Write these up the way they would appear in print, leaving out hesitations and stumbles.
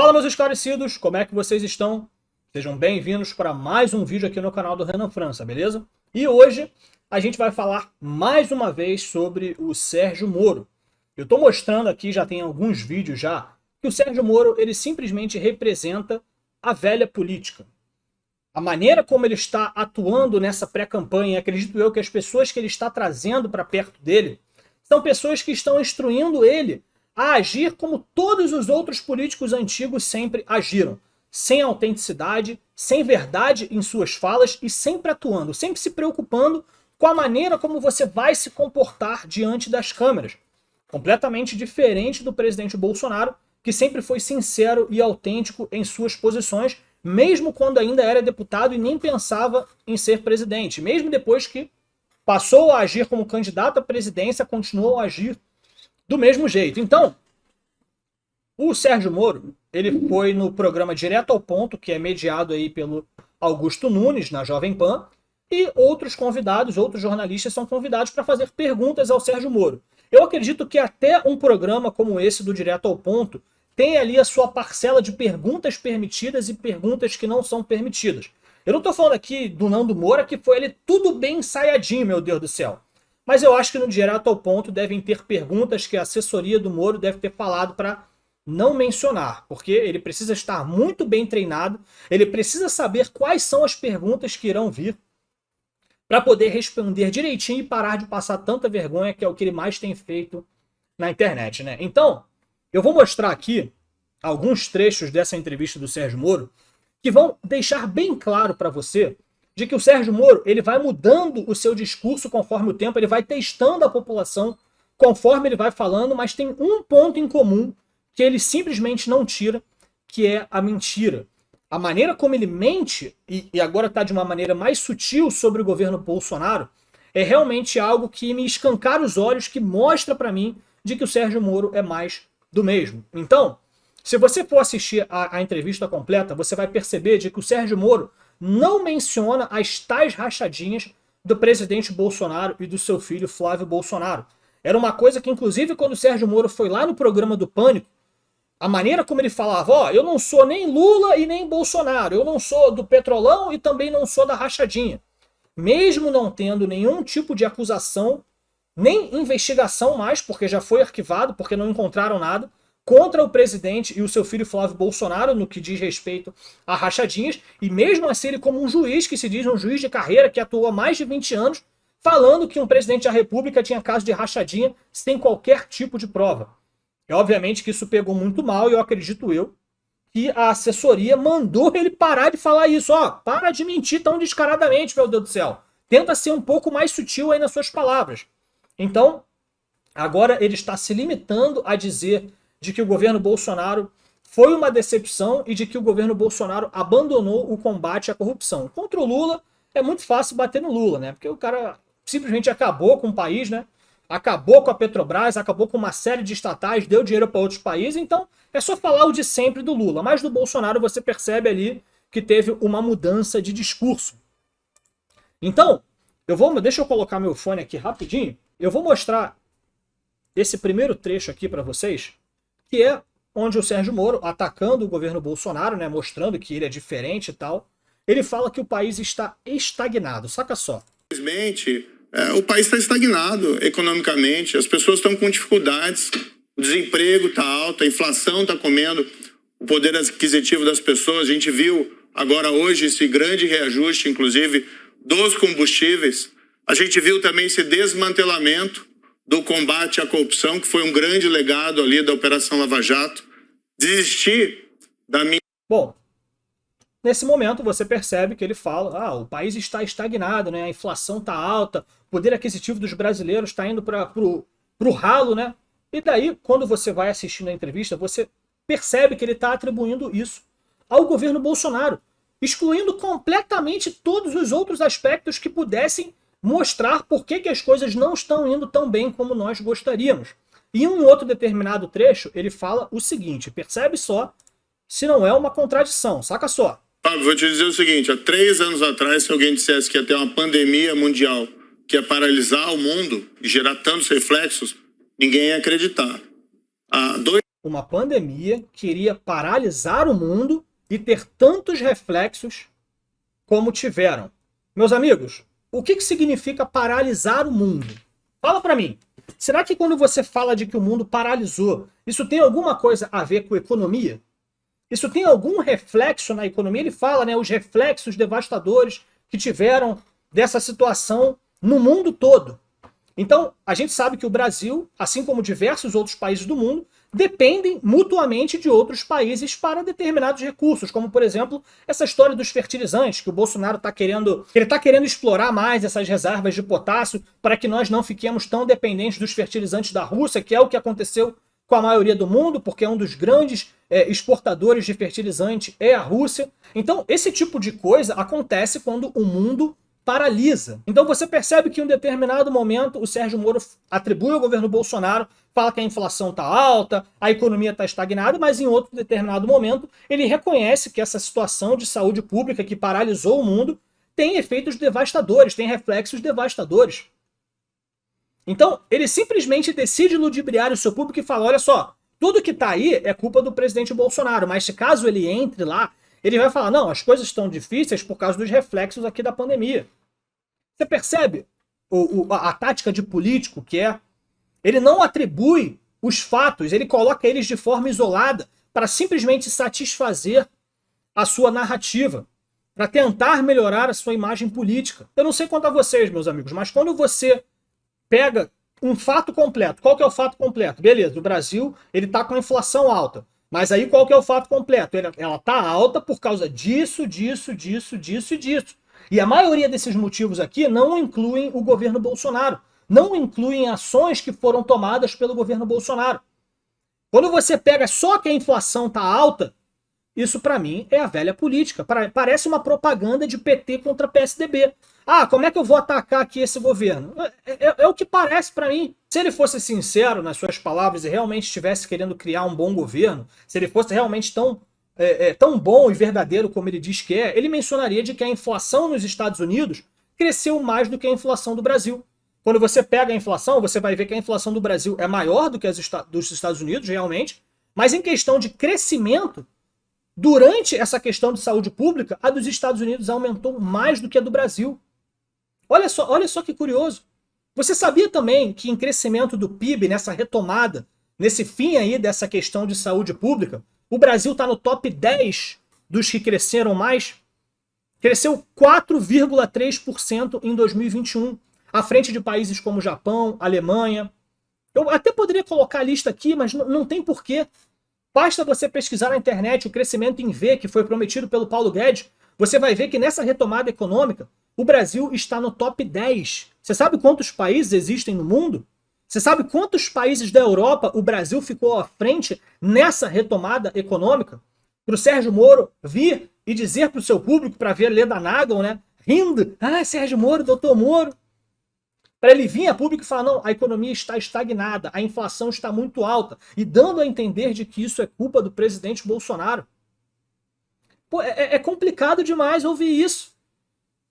Fala, meus esclarecidos, como é que vocês estão? Sejam bem-vindos para mais um vídeo aqui no canal do Renan França, beleza? E hoje a gente vai falar mais uma vez sobre o Sérgio Moro. Eu estou mostrando aqui, já tem alguns vídeos já, que o Sérgio Moro ele simplesmente representa a velha política. A maneira como ele está atuando nessa pré-campanha, acredito eu que as pessoas que ele está trazendo para perto dele são pessoas que estão instruindo ele a agir como todos os outros políticos antigos sempre agiram. Sem autenticidade, sem verdade em suas falas e sempre atuando, sempre se preocupando com a maneira como você vai se comportar diante das câmeras. Completamente diferente do presidente Bolsonaro, que sempre foi sincero e autêntico em suas posições, mesmo quando ainda era deputado e nem pensava em ser presidente. Mesmo depois que passou a agir como candidato à presidência, continuou a agir do mesmo jeito. Então, o Sérgio Moro, ele foi no programa Direto ao Ponto, que é mediado aí pelo Augusto Nunes, na Jovem Pan, e outros convidados, outros jornalistas são convidados para fazer perguntas ao Sérgio Moro. Eu acredito que até um programa como esse do Direto ao Ponto tem ali a sua parcela de perguntas permitidas e perguntas que não são permitidas. Eu não estou falando aqui do Nando Moura, que foi ele tudo bem ensaiadinho, meu Deus do céu. Mas eu acho que no Direto ao Ponto devem ter perguntas que a assessoria do Moro deve ter falado para não mencionar, porque ele precisa estar muito bem treinado, ele precisa saber quais são as perguntas que irão vir para poder responder direitinho e parar de passar tanta vergonha, que é o que ele mais tem feito na internet, né? Então, eu vou mostrar aqui alguns trechos dessa entrevista do Sérgio Moro que vão deixar bem claro para você de que o Sérgio Moro ele vai mudando o seu discurso conforme o tempo, ele vai testando a população conforme ele vai falando, mas tem um ponto em comum que ele simplesmente não tira, que é a mentira. A maneira como ele mente, e agora está de uma maneira mais sutil sobre o governo Bolsonaro, é realmente algo que me escancara os olhos, que mostra para mim de que o Sérgio Moro é mais do mesmo. Então, se você for assistir a entrevista completa, você vai perceber de que o Sérgio Moro não menciona as tais rachadinhas do presidente Bolsonaro e do seu filho Flávio Bolsonaro. Era uma coisa que, inclusive, quando o Sérgio Moro foi lá no programa do Pânico, a maneira como ele falava, ó, eu não sou nem Lula e nem Bolsonaro, eu não sou do Petrolão e também não sou da rachadinha. Mesmo não tendo nenhum tipo de acusação, nem investigação mais, porque já foi arquivado, porque não encontraram nada, contra o presidente e o seu filho Flávio Bolsonaro no que diz respeito a rachadinhas, e mesmo assim ele como um juiz, que se diz um juiz de carreira, que atuou há mais de 20 anos, falando que um presidente da República tinha caso de rachadinha sem qualquer tipo de prova. É obviamente que isso pegou muito mal e eu acredito que a assessoria mandou ele parar de falar isso. Ó, para de mentir tão descaradamente, meu Deus do céu. Tenta ser um pouco mais sutil aí nas suas palavras. Então, agora ele está se limitando a dizer de que o governo Bolsonaro foi uma decepção e de que o governo Bolsonaro abandonou o combate à corrupção. Contra o Lula, é muito fácil bater no Lula, né? Porque o cara simplesmente acabou com o país, né? Acabou com a Petrobras, acabou com uma série de estatais, deu dinheiro para outros países, então é só falar o de sempre do Lula. Mas do Bolsonaro você percebe ali que teve uma mudança de discurso. Então, deixa eu colocar meu fone aqui rapidinho, eu vou mostrar esse primeiro trecho aqui para vocês, que é onde o Sérgio Moro, atacando o governo Bolsonaro, né, mostrando que ele é diferente e tal, ele fala que o país está estagnado, saca só. Infelizmente, o país está estagnado economicamente, as pessoas estão com dificuldades, o desemprego está alto, a inflação está comendo o poder aquisitivo das pessoas. A gente viu agora hoje esse grande reajuste, inclusive, dos combustíveis. A gente viu também esse desmantelamento do combate à corrupção, que foi um grande legado ali da Operação Lava Jato. Desistir da minha... Bom, nesse momento você percebe que ele fala, o país está estagnado, né? A inflação está alta, o poder aquisitivo dos brasileiros está indo para o ralo, né? E daí, quando você vai assistindo a entrevista, você percebe que ele está atribuindo isso ao governo Bolsonaro, excluindo completamente todos os outros aspectos que pudessem mostrar por que as coisas não estão indo tão bem como nós gostaríamos. E em um outro determinado trecho, ele fala o seguinte, percebe só se não é uma contradição, saca só. Fábio, vou te dizer o seguinte, há 3 anos atrás, se alguém dissesse que ia ter uma pandemia mundial que ia paralisar o mundo e gerar tantos reflexos, ninguém ia acreditar. Há 2 uma pandemia que iria paralisar o mundo e ter tantos reflexos como tiveram. Meus amigos, o que significa paralisar o mundo? Fala para mim. Será que quando você fala de que o mundo paralisou, isso tem alguma coisa a ver com economia? Isso tem algum reflexo na economia? Ele fala, né, os reflexos devastadores que tiveram dessa situação no mundo todo. Então, a gente sabe que o Brasil, assim como diversos outros países do mundo, dependem mutuamente de outros países para determinados recursos, como, por exemplo, essa história dos fertilizantes, que o Bolsonaro está querendo explorar mais essas reservas de potássio para que nós não fiquemos tão dependentes dos fertilizantes da Rússia, que é o que aconteceu com a maioria do mundo, porque um dos grandes exportadores de fertilizante é a Rússia. Então, esse tipo de coisa acontece quando o mundo paralisa. Então você percebe que em um determinado momento o Sérgio Moro atribui ao governo Bolsonaro, fala que a inflação está alta, a economia está estagnada, mas em outro determinado momento ele reconhece que essa situação de saúde pública que paralisou o mundo tem efeitos devastadores, tem reflexos devastadores. Então ele simplesmente decide ludibriar o seu público e fala, olha só, tudo que está aí é culpa do presidente Bolsonaro, mas se caso ele entre lá, ele vai falar, não, as coisas estão difíceis por causa dos reflexos aqui da pandemia. Você percebe a tática de político que é? Ele não atribui os fatos, ele coloca eles de forma isolada para simplesmente satisfazer a sua narrativa, para tentar melhorar a sua imagem política. Eu não sei quanto a vocês, meus amigos, mas quando você pega um fato completo, qual que é o fato completo? Beleza, o Brasil ele está com a inflação alta, mas aí qual que é o fato completo? Ela está alta por causa disso, disso, disso, disso e disso. E a maioria desses motivos aqui não incluem o governo Bolsonaro. Não incluem ações que foram tomadas pelo governo Bolsonaro. Quando você pega só que a inflação está alta, isso para mim é a velha política. Parece uma propaganda de PT contra PSDB. Ah, como é que eu vou atacar aqui esse governo? É o que parece para mim. Se ele fosse sincero nas suas palavras e realmente estivesse querendo criar um bom governo, se ele fosse realmente tão bom e verdadeiro como ele diz que é, ele mencionaria de que a inflação nos Estados Unidos cresceu mais do que a inflação do Brasil. Quando você pega a inflação, você vai ver que a inflação do Brasil é maior do que a dos Estados Unidos, realmente, mas em questão de crescimento, durante essa questão de saúde pública, a dos Estados Unidos aumentou mais do que a do Brasil. Olha só que curioso. Você sabia também que em crescimento do PIB, nessa retomada, nesse fim aí dessa questão de saúde pública, o Brasil está no top 10 dos que cresceram mais? Cresceu 4,3% em 2021, à frente de países como Japão, Alemanha. Eu até poderia colocar a lista aqui, mas não tem porquê. Basta você pesquisar na internet o crescimento em V que foi prometido pelo Paulo Guedes. Você vai ver que nessa retomada econômica, o Brasil está no top 10. Você sabe quantos países existem no mundo? Você sabe quantos países da Europa o Brasil ficou à frente nessa retomada econômica? Para o Sérgio Moro vir e dizer para o seu público, para ver Leda Nagel, né, rindo, Sérgio Moro, doutor Moro, para ele vir a público e falar, não, a economia está estagnada, a inflação está muito alta, e dando a entender de que isso é culpa do presidente Bolsonaro. Pô, é complicado demais ouvir isso.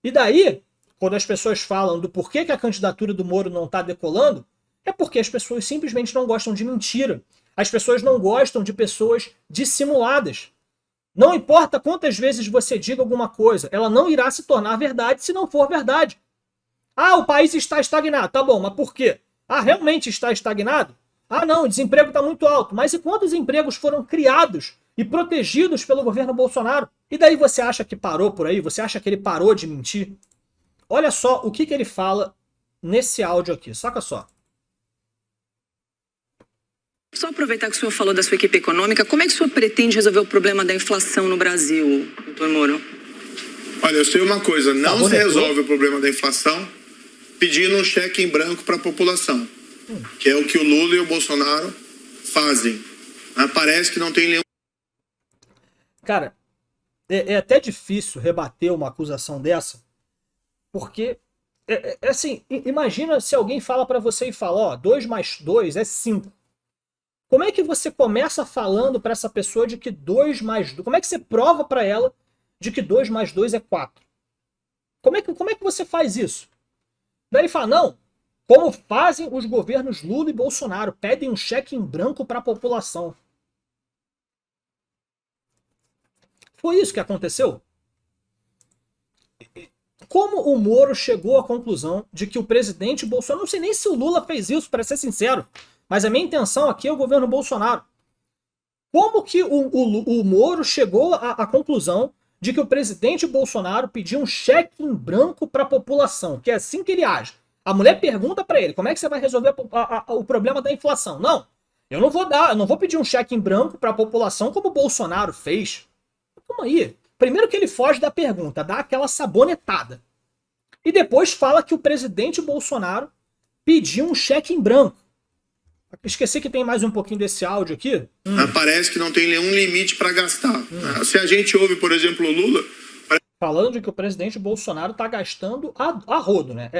E daí, quando as pessoas falam do porquê que a candidatura do Moro não está decolando, é porque as pessoas simplesmente não gostam de mentira. As pessoas não gostam de pessoas dissimuladas. Não importa quantas vezes você diga alguma coisa, ela não irá se tornar verdade se não for verdade. Ah, o país está estagnado. Tá bom, mas por quê? Ah, realmente está estagnado? Ah, não, o desemprego está muito alto. Mas e quantos empregos foram criados e protegidos pelo governo Bolsonaro? E daí você acha que parou por aí? Você acha que ele parou de mentir? Olha só o que ele fala nesse áudio aqui. Saca só. Só aproveitar que o senhor falou da sua equipe econômica, como é que o senhor pretende resolver o problema da inflação no Brasil, doutor Moro? Olha, eu sei uma coisa, não se resolve o problema da inflação pedindo um cheque em branco para a população, que é o que o Lula e o Bolsonaro fazem. Parece que não tem nenhum... Cara, é até difícil rebater uma acusação dessa, porque, assim, imagina se alguém fala para você e fala, 2 mais 2 é 5. Como é que você começa falando para essa pessoa de que 2 mais 2... Como é que você prova para ela de que 2 mais 2 é 4? Como é que você faz isso? Daí ele fala, não, como fazem os governos Lula e Bolsonaro, pedem um cheque em branco para a população. foi isso que aconteceu? Como o Moro chegou à conclusão de que o presidente Bolsonaro... Não sei nem se o Lula fez isso, para ser sincero, mas a minha intenção aqui é o governo Bolsonaro. Como que o Moro chegou à conclusão de que o presidente Bolsonaro pediu um cheque em branco para a população? Que é assim que ele age. A mulher pergunta para ele, como é que você vai resolver o problema da inflação? Não, eu não vou pedir um cheque em branco para a população como o Bolsonaro fez. Calma aí. Primeiro que ele foge da pergunta, dá aquela sabonetada. E depois fala que o presidente Bolsonaro pediu um cheque em branco. Esqueci que tem mais um pouquinho desse áudio aqui. Parece que não tem nenhum limite para gastar. Se a gente ouve, por exemplo, o Lula... Falando de que o presidente Bolsonaro está gastando a rodo, né?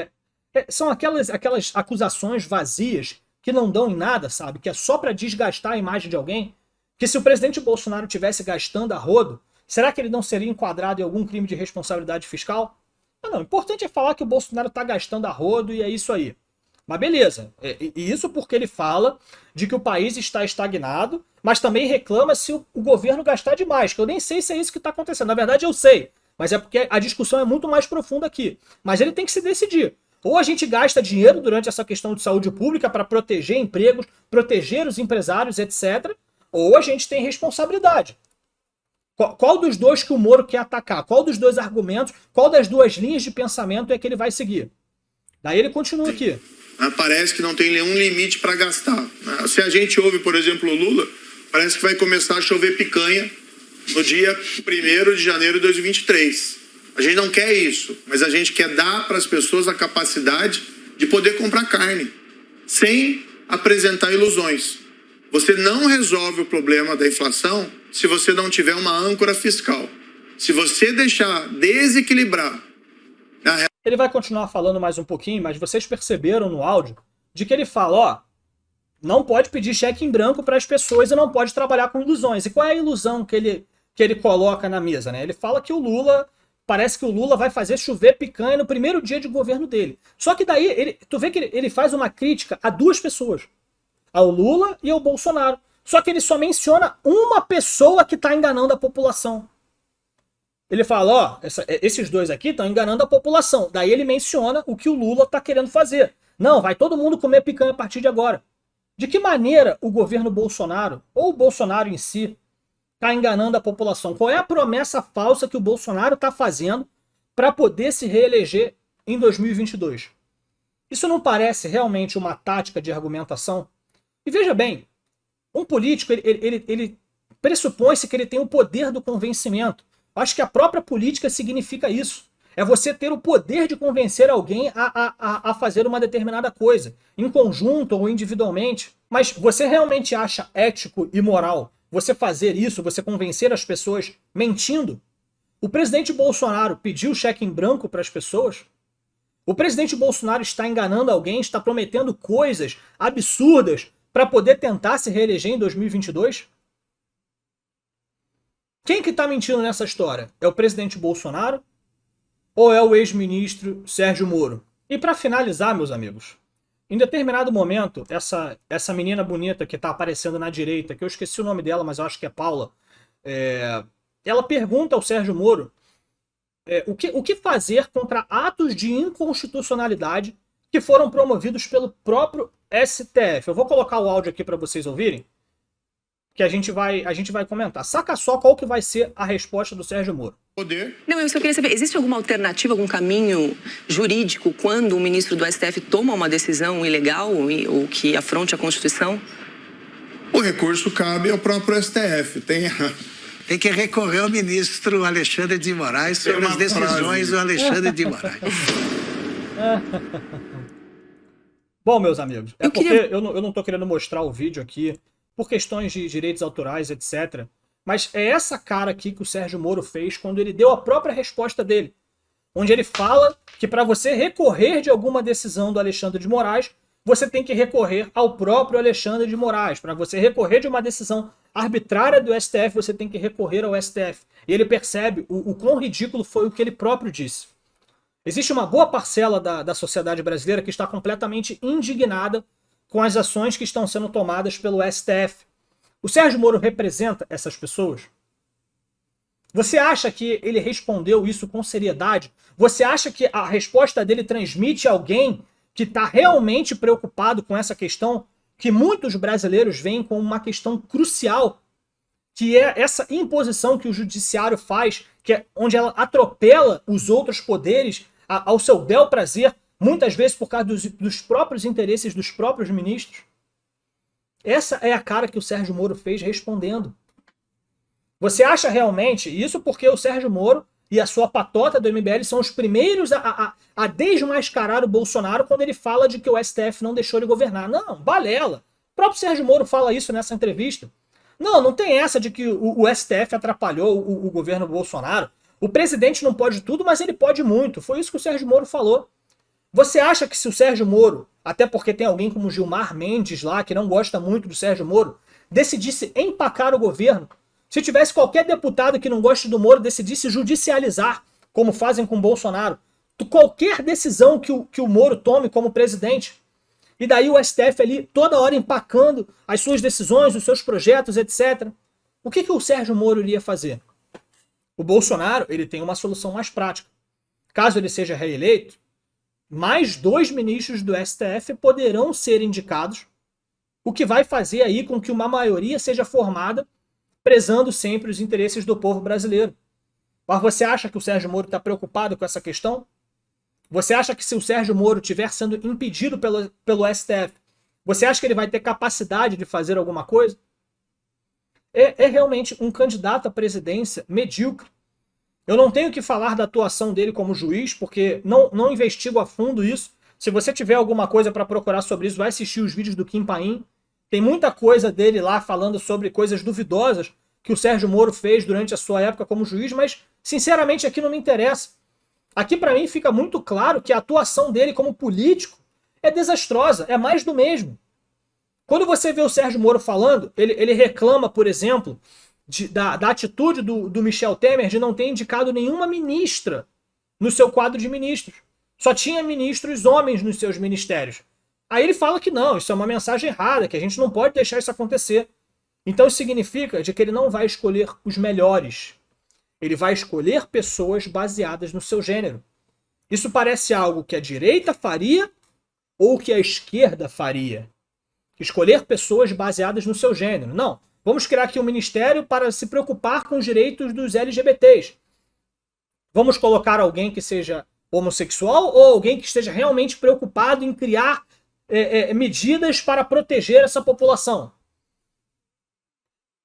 São aquelas acusações vazias que não dão em nada, sabe? Que é só para desgastar a imagem de alguém. Que se o presidente Bolsonaro tivesse gastando a rodo, será que ele não seria enquadrado em algum crime de responsabilidade fiscal? Não, o importante é falar que o Bolsonaro está gastando a rodo e é isso aí. Mas beleza, e isso porque ele fala de que o país está estagnado, mas também reclama se o governo gastar demais, que eu nem sei se é isso que está acontecendo. Na verdade eu sei, mas é porque a discussão é muito mais profunda aqui. Mas ele tem que se decidir. Ou a gente gasta dinheiro durante essa questão de saúde pública para proteger empregos, proteger os empresários, etc. Ou a gente tem responsabilidade. Qual dos dois que o Moro quer atacar? Qual dos dois argumentos, qual das duas linhas de pensamento é que ele vai seguir? Daí ele continua aqui. Parece que não tem nenhum limite para gastar. Se a gente ouve, por exemplo, o Lula, parece que vai começar a chover picanha no dia 1º de janeiro de 2023. A gente não quer isso, mas a gente quer dar para as pessoas a capacidade de poder comprar carne, sem apresentar ilusões. Você não resolve o problema da inflação se você não tiver uma âncora fiscal. Se você deixar desequilibrar... Ele vai continuar falando mais um pouquinho, mas vocês perceberam no áudio de que ele fala, ó, não pode pedir cheque em branco para as pessoas e não pode trabalhar com ilusões. E qual é a ilusão que ele coloca na mesa, né? Ele fala que o Lula, parece que o Lula vai fazer chover picanha no primeiro dia de governo dele. Só que daí, tu vê que ele faz uma crítica a duas pessoas, ao Lula e ao Bolsonaro. Só que ele só menciona uma pessoa que está enganando a população. Ele fala, ó, esses dois aqui estão enganando a população. Daí ele menciona o que o Lula está querendo fazer. Não, vai todo mundo comer picanha a partir de agora. De que maneira o governo Bolsonaro, ou o Bolsonaro em si, está enganando a população? Qual é a promessa falsa que o Bolsonaro está fazendo para poder se reeleger em 2022? Isso não parece realmente uma tática de argumentação? E veja bem, um político, ele pressupõe-se que ele tem o poder do convencimento. Acho que a própria política significa isso. É você ter o poder de convencer alguém a fazer uma determinada coisa, em conjunto ou individualmente. Mas você realmente acha ético e moral você fazer isso, você convencer as pessoas mentindo? O presidente Bolsonaro pediu cheque em branco para as pessoas? O presidente Bolsonaro está enganando alguém, está prometendo coisas absurdas para poder tentar se reeleger em 2022? Quem que está mentindo nessa história? É o presidente Bolsonaro ou é o ex-ministro Sérgio Moro? E para finalizar, meus amigos, em determinado momento, essa menina bonita que está aparecendo na direita, que eu esqueci o nome dela, mas eu acho que é Paula, ela pergunta ao Sérgio Moro o que fazer contra atos de inconstitucionalidade que foram promovidos pelo próprio STF. Eu vou colocar o áudio aqui para vocês ouvirem, que a gente vai comentar. Saca só qual que vai ser a resposta do Sérgio Moro. Não, eu só queria saber, existe alguma alternativa, algum caminho jurídico quando o ministro do STF toma uma decisão ilegal ou que afronte a Constituição? O recurso cabe ao próprio STF. Tem que recorrer ao ministro Alexandre de Moraes sobre as decisões do Alexandre de Moraes. Bom, meus amigos, porque eu não tô querendo mostrar o vídeo aqui por questões de direitos autorais, etc. Mas é essa cara aqui que o Sérgio Moro fez quando ele deu a própria resposta dele. Onde ele fala que para você recorrer de alguma decisão do Alexandre de Moraes, você tem que recorrer ao próprio Alexandre de Moraes. Para você recorrer de uma decisão arbitrária do STF, você tem que recorrer ao STF. E ele percebe o quão ridículo foi o que ele próprio disse. Existe uma boa parcela da sociedade brasileira que está completamente indignada com as ações que estão sendo tomadas pelo STF. O Sérgio Moro representa essas pessoas? Você acha que ele respondeu isso com seriedade? Você acha que a resposta dele transmite alguém que está realmente preocupado com essa questão que muitos brasileiros veem como uma questão crucial, que é essa imposição que o judiciário faz, que é onde ela atropela os outros poderes ao seu bel prazer, muitas vezes por causa dos próprios interesses dos próprios ministros? Essa é a cara que o Sérgio Moro fez respondendo. Você acha realmente, isso porque o Sérgio Moro e a sua patota do MBL são os primeiros a desmascarar o Bolsonaro quando ele fala de que o STF não deixou ele governar. Não, balela. O próprio Sérgio Moro fala isso nessa entrevista. Não tem essa de que o STF atrapalhou o governo Bolsonaro. O presidente não pode tudo, mas ele pode muito. Foi isso que o Sérgio Moro falou. Você acha que se o Sérgio Moro, até porque tem alguém como Gilmar Mendes lá, que não gosta muito do Sérgio Moro, decidisse empacar o governo, se tivesse qualquer deputado que não goste do Moro, decidisse judicializar, como fazem com o Bolsonaro, qualquer decisão que o Moro tome como presidente, e daí o STF ali toda hora empacando as suas decisões, os seus projetos, etc. O que o Sérgio Moro iria fazer? O Bolsonaro, ele tem uma solução mais prática. Caso ele seja reeleito, mais 2 ministros do STF poderão ser indicados, o que vai fazer aí com que uma maioria seja formada prezando sempre os interesses do povo brasileiro. Mas você acha que o Sérgio Moro está preocupado com essa questão? Você acha que se o Sérgio Moro estiver sendo impedido pelo STF, você acha que ele vai ter capacidade de fazer alguma coisa? É realmente um candidato à presidência medíocre. Eu não tenho que falar da atuação dele como juiz, porque não investigo a fundo isso. Se você tiver alguma coisa para procurar sobre isso, vai assistir os vídeos do Kim Paim. Tem muita coisa dele lá falando sobre coisas duvidosas que o Sérgio Moro fez durante a sua época como juiz, mas, sinceramente, aqui não me interessa. Aqui, para mim, fica muito claro que a atuação dele como político é desastrosa, é mais do mesmo. Quando você vê o Sérgio Moro falando, ele reclama, por exemplo, da atitude do Michel Temer de não ter indicado nenhuma ministra no seu quadro de ministros. Só tinha ministros homens nos seus ministérios. Aí ele fala que não, isso é uma mensagem errada, que a gente não pode deixar isso acontecer. Então isso significa de que ele não vai escolher os melhores. Ele vai escolher pessoas baseadas no seu gênero. Isso parece algo que a direita faria ou que a esquerda faria. Escolher pessoas baseadas no seu gênero. Não, vamos criar aqui um ministério para se preocupar com os direitos dos LGBTs. Vamos colocar alguém que seja homossexual ou alguém que esteja realmente preocupado em criar medidas para proteger essa população.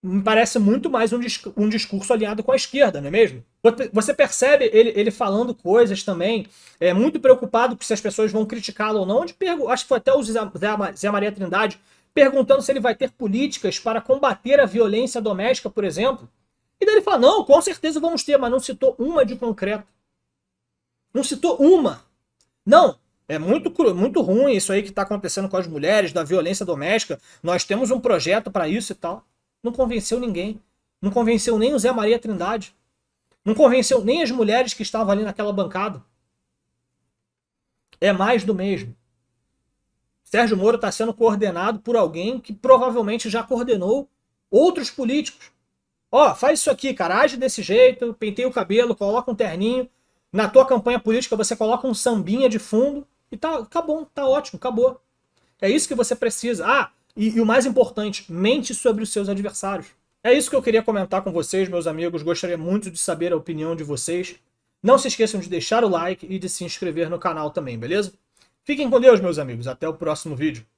Me parece muito mais um discurso alinhado com a esquerda, não é mesmo? Você percebe ele falando coisas também, muito preocupado se as pessoas vão criticá-lo ou não. Acho que foi até o Zé Maria Trindade perguntando se ele vai ter políticas para combater a violência doméstica, por exemplo. E daí ele fala, não, com certeza vamos ter, mas não citou uma de concreto. Não citou uma. Não. É muito ruim isso aí que está acontecendo com as mulheres, da violência doméstica. Nós temos um projeto para isso e tal. Não convenceu ninguém. Não convenceu nem o Zé Maria Trindade. Não convenceu nem as mulheres que estavam ali naquela bancada. É mais do mesmo. Sérgio Moro está sendo coordenado por alguém que provavelmente já coordenou outros políticos. Ó, faz isso aqui, cara, age desse jeito, penteia o cabelo, coloca um terninho. Na tua campanha política você coloca um sambinha de fundo e tá, acabou, tá ótimo, acabou. É isso que você precisa. Ah, e o mais importante, mente sobre os seus adversários. É isso que eu queria comentar com vocês, meus amigos. Gostaria muito de saber a opinião de vocês. Não se esqueçam de deixar o like e de se inscrever no canal também, beleza? Fiquem com Deus, meus amigos. Até o próximo vídeo.